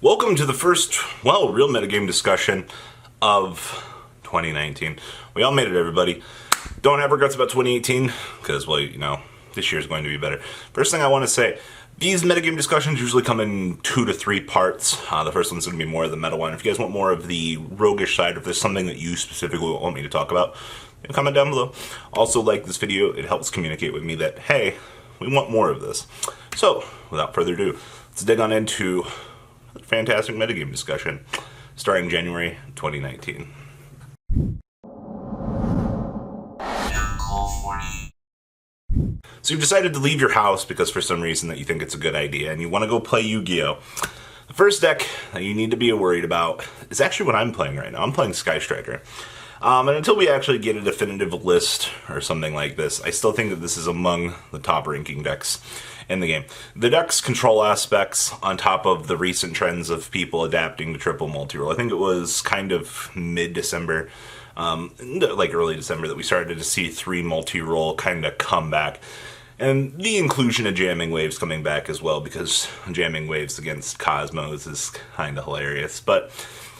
Welcome to the first, well, real metagame discussion of 2019. We all made it, everybody. Don't have regrets about 2018, because, well, you know, this year's going to be better. First thing I want to say, these metagame discussions usually come in 2 to 3 parts. The first one's going to be more of the meta one. If you guys want more of the roguish side, if there's something that you specifically want me to talk about, comment down below. Also, like this video, it helps communicate with me that, hey, we want more of this. So, without further ado, let's dig on into a fantastic metagame discussion starting January 2019. So you've decided to leave your house because for some reason that you think it's a good idea and you want to go play Yu-Gi-Oh! The first deck that you need to be worried about is actually what I'm playing right now. I'm playing Sky Striker. And until we actually get a definitive list or something like this, I still think that this is among the top ranking decks in the game. The deck's control aspects on top of the recent trends of people adapting to triple multi-roll. I think it was kind of mid-December, like early December, that we started to see 3 multi-roll kind of come back. And the inclusion of jamming waves coming back as well, because jamming waves against Cosmos is kind of hilarious. But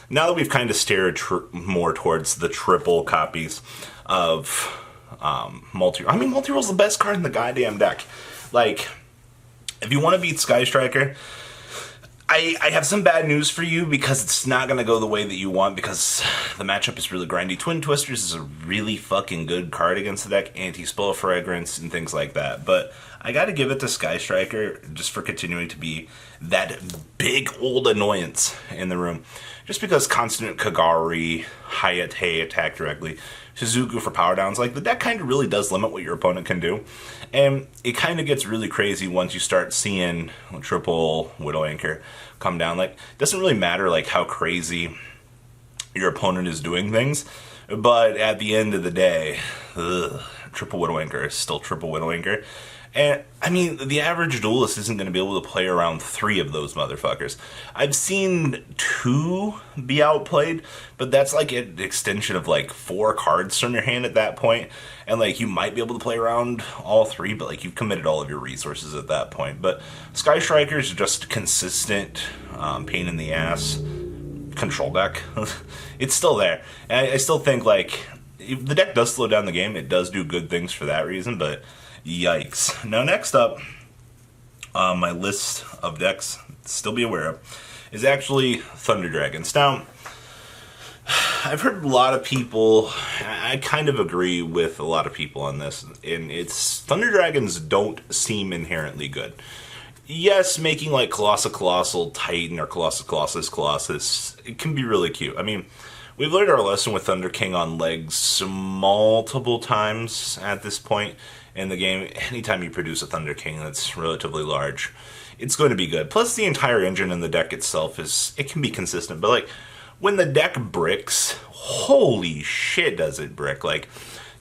now that we've kind of steered more towards the triple copies of multi-roll. I mean, multi-roll's the best card in the goddamn deck. Like, if you want to beat Sky Striker, I have some bad news for you because it's not going to go the way that you want because the matchup is really grindy. Twin Twisters is a really fucking good card against the deck, Anti-Spell Fragrance and things like that. But I got to give it to Sky Striker just for continuing to be that big old annoyance in the room. Just because constant Kagari, Hayate attack directly, Shizuku for power downs, like the deck kind of really does limit what your opponent can do. And it kind of gets really crazy once you start seeing triple Widow Anchor come down. Like, it doesn't really matter like how crazy your opponent is doing things, but at the end of the day, triple Widow Anchor is still triple Widow Anchor. And, I mean, the average duelist isn't going to be able to play around 3 of those motherfuckers. I've seen 2 be outplayed, but that's like an extension of like 4 cards from your hand at that point. And like, you might be able to play around all 3, but like, you've committed all of your resources at that point. But Sky Striker is just consistent pain in the ass control deck. It's still there. And I still think like, if the deck does slow down the game, it does do good things for that reason, but yikes. Now next up, my list of decks to still be aware of is actually Thunder Dragons. Now, I've heard a lot of people, I kind of agree with a lot of people on this, and it's Thunder Dragons don't seem inherently good. Yes, making like Colossal Titan or Colossus, it can be really cute. I mean, we've learned our lesson with Thunder King on legs multiple times at this point in the game. Anytime you produce a Thunder King that's relatively large, it's going to be good. Plus, the entire engine in the deck itself it can be consistent. But like, when the deck bricks, holy shit does it brick. Like,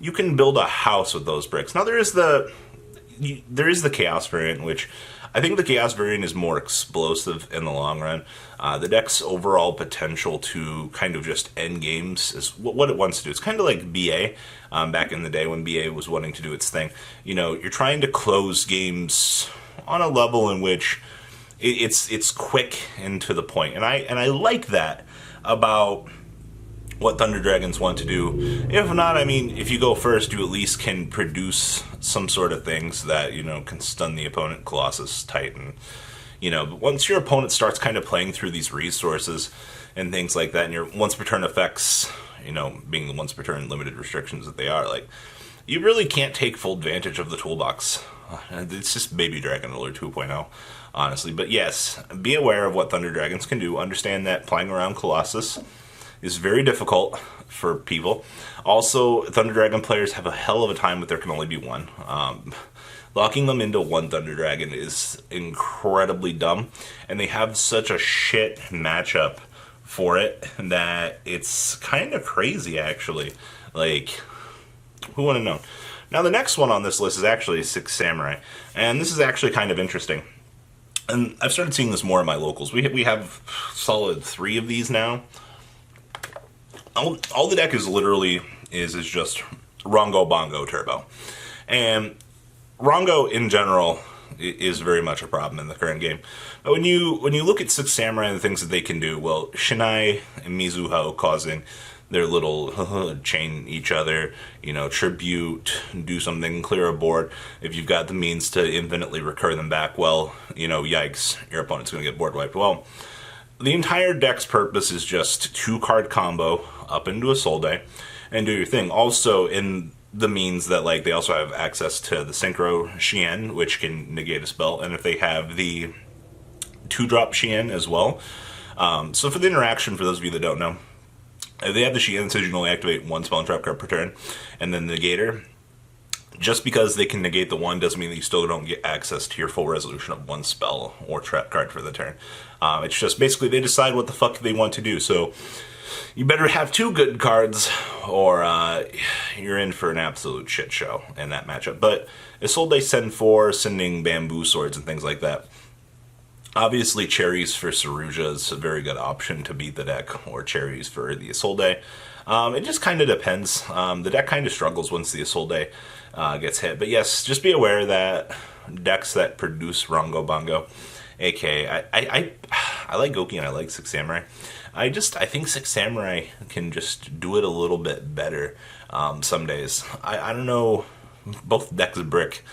you can build a house with those bricks. Now, there is the Chaos variant, which I think the Chaos variant is more explosive in the long run. The deck's overall potential to kind of just end games is what it wants to do. It's kind of like BA back in the day when BA was wanting to do its thing. You know, you're trying to close games on a level in which it's quick and to the point. And I like that about what Thunder Dragons want to do. If not, I mean, if you go first, you at least can produce some sort of things that, you know, can stun the opponent, Colossus, Titan. You know, but once your opponent starts kind of playing through these resources and things like that, and your once per turn effects, you know, being the once per turn limited restrictions that they are, like, you really can't take full advantage of the toolbox. It's just Baby Dragon Ruler 2.0, honestly. But yes, be aware of what Thunder Dragons can do. Understand that playing around Colossus is very difficult for people. Also, Thunder Dragon players have a hell of a time with there can only be one. Locking them into one Thunder Dragon is incredibly dumb, and they have such a shit matchup for it that it's kind of crazy, actually. Like, who would have known? Now, the next one on this list is actually Six Samurai, and this is actually kind of interesting. And I've started seeing this more in my locals. We have solid 3 of these now. All the deck is literally is just Rhongo, Bongo, Turbo. And Rhongo, in general, is very much a problem in the current game. But when you look at Six Samurai and the things that they can do, well, Shinai and Mizuho causing their little chain each other, tribute, do something, clear a board. If you've got the means to infinitely recur them back, well, yikes, your opponent's going to get board wiped. Well, the entire deck's purpose is just 2-card combo up into a Soul Day and do your thing. Also, in the means that, they also have access to the Synchro Shien, which can negate a spell, and if they have the 2-drop Shien as well. So for the interaction, for those of you that don't know, if they have the Shien, it says you can only activate 1 spell and trap card per turn, and then the Negator, just because they can negate the 1 doesn't mean that you still don't get access to your full resolution of 1 spell or trap card for the turn. It's just basically they decide what the fuck they want to do. So you better have 2 good cards, or you're in for an absolute shit show in that matchup. But Isolde Send 4, sending bamboo swords and things like that. Obviously, cherries for Saruja is a very good option to beat the deck, or cherries for the Isolde. It just kind of depends. The deck kind of struggles once the Isolde gets hit. But yes, just be aware that decks that produce Rhongo Bongo, aka I like Goki and I like Six Samurai. I think Six Samurai can just do it a little bit better some days. I don't know, both decks brick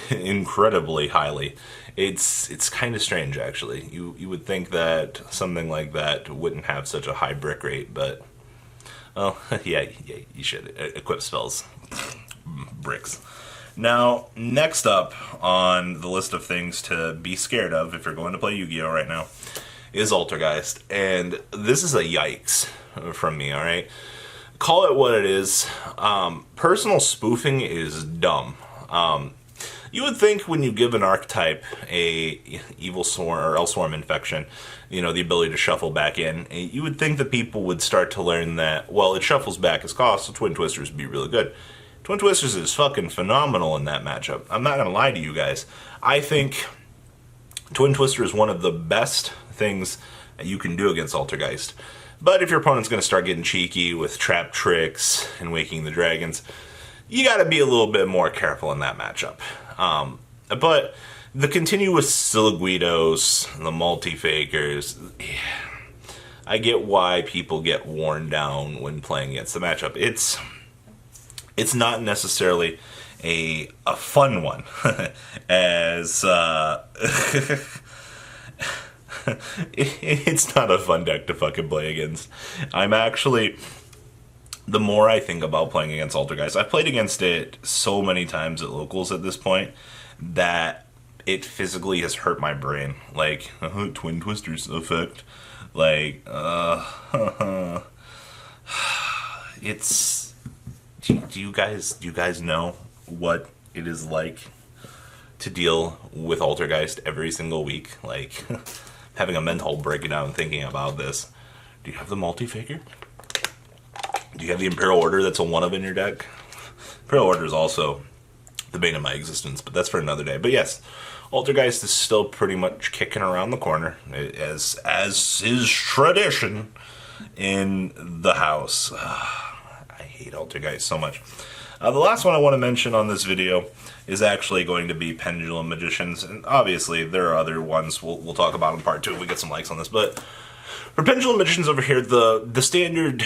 incredibly highly. It's kind of strange, actually. You would think that something like that wouldn't have such a high brick rate, but well, yeah, you should equip spells. Bricks. Now, next up on the list of things to be scared of if you're going to play Yu-Gi-Oh right now is Altergeist, and this is a yikes from me, alright? Call it what it is. Personal spoofing is dumb. You would think when you give an archetype a Evil Swarm or Elswarm infection, the ability to shuffle back in, you would think that people would start to learn that, well, it shuffles back as cost, so Twin Twisters would be really good. Twin Twisters is fucking phenomenal in that matchup. I'm not going to lie to you guys. I think Twin Twister is one of the best things that you can do against Altergeist. But if your opponent's going to start getting cheeky with trap tricks and waking the dragons, you got to be a little bit more careful in that matchup. But the continuous Silguidos, the multi-fakers, I get why people get worn down when playing against the matchup. It's not necessarily a fun one, as it's not a fun deck to fucking play against. The more I think about playing against Altergeist, I've played against it so many times at locals at this point that it physically has hurt my brain. Twin Twisters effect. It's... Do you guys know what it is like to deal with Altergeist every single week? Having a mental breakdown thinking about this. Do you have the multi-figure? Do you have the Imperial Order that's a 1-of in your deck? Imperial Order is also the bane of my existence, but that's for another day. But yes, Altergeist is still pretty much kicking around the corner, as is tradition in the house. I hate Altergeist so much. The last one I want to mention on this video is actually going to be Pendulum Magicians, and obviously there are other ones we'll talk about in part 2 if we get some likes on this, but for Pendulum Magicians over here, the standard...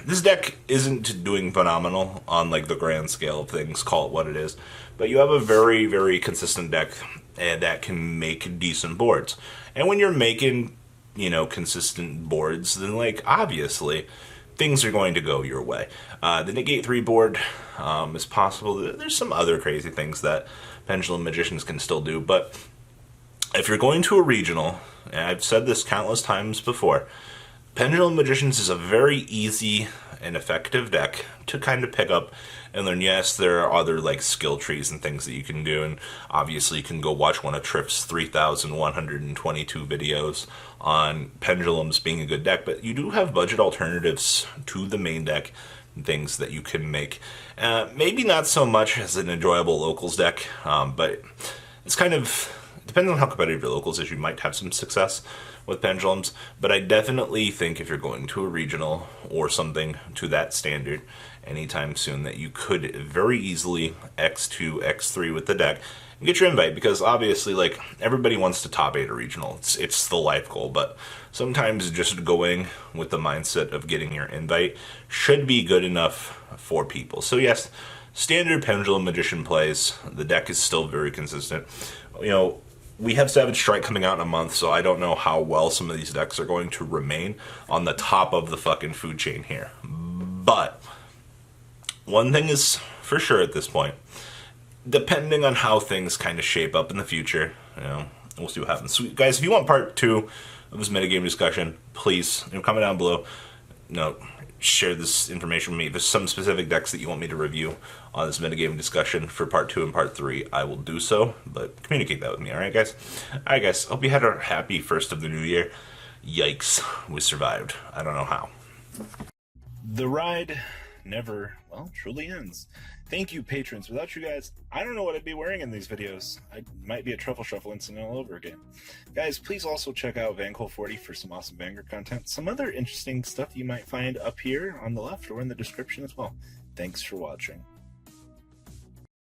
This deck isn't doing phenomenal on the grand scale of things, call it what it is, but you have a very, very consistent deck that can make decent boards. And when you're making, consistent boards, then obviously things are going to go your way. The Negate 3 board is possible. There's some other crazy things that Pendulum Magicians can still do, but if you're going to a regional, and I've said this countless times before, Pendulum Magicians is a very easy and effective deck to kind of pick up and learn. Yes, there are other skill trees and things that you can do, and obviously you can go watch one of Tripp's 3,122 videos on Pendulums being a good deck, but you do have budget alternatives to the main deck, things that you can make. Maybe not so much as an enjoyable locals deck, but it's kind of... Depending on how competitive your locals is, you might have some success with Pendulums, but I definitely think if you're going to a regional or something to that standard anytime soon, that you could very easily X2, X3 with the deck and get your invite, because obviously, like, everybody wants to top 8 a regional. It's the life goal, but sometimes just going with the mindset of getting your invite should be good enough for people. So yes, standard Pendulum Magician plays. The deck is still very consistent. You know, we have Savage Strike coming out in a month, so I don't know how well some of these decks are going to remain on the top of the fucking food chain here. But one thing is for sure at this point, depending on how things kind of shape up in the future, you know, we'll see what happens. So, guys, if you want part 2 of this metagame discussion, please, you know, comment down below. You know, share this information with me. If there's some specific decks that you want me to review on this metagame discussion for part 2 and part 3, I will do so. But communicate that with me, alright, guys? Alright, guys, hope you had a happy first of the new year. Yikes, we survived. I don't know how. The ride never, well, truly ends. Thank you, patrons. Without you guys, I don't know what I'd be wearing in these videos. I might be a truffle shuffle incident all over again. Guys, please also check out Vanquil40 for some awesome Vanguard content. Some other interesting stuff you might find up here on the left or in the description as well. Thanks for watching.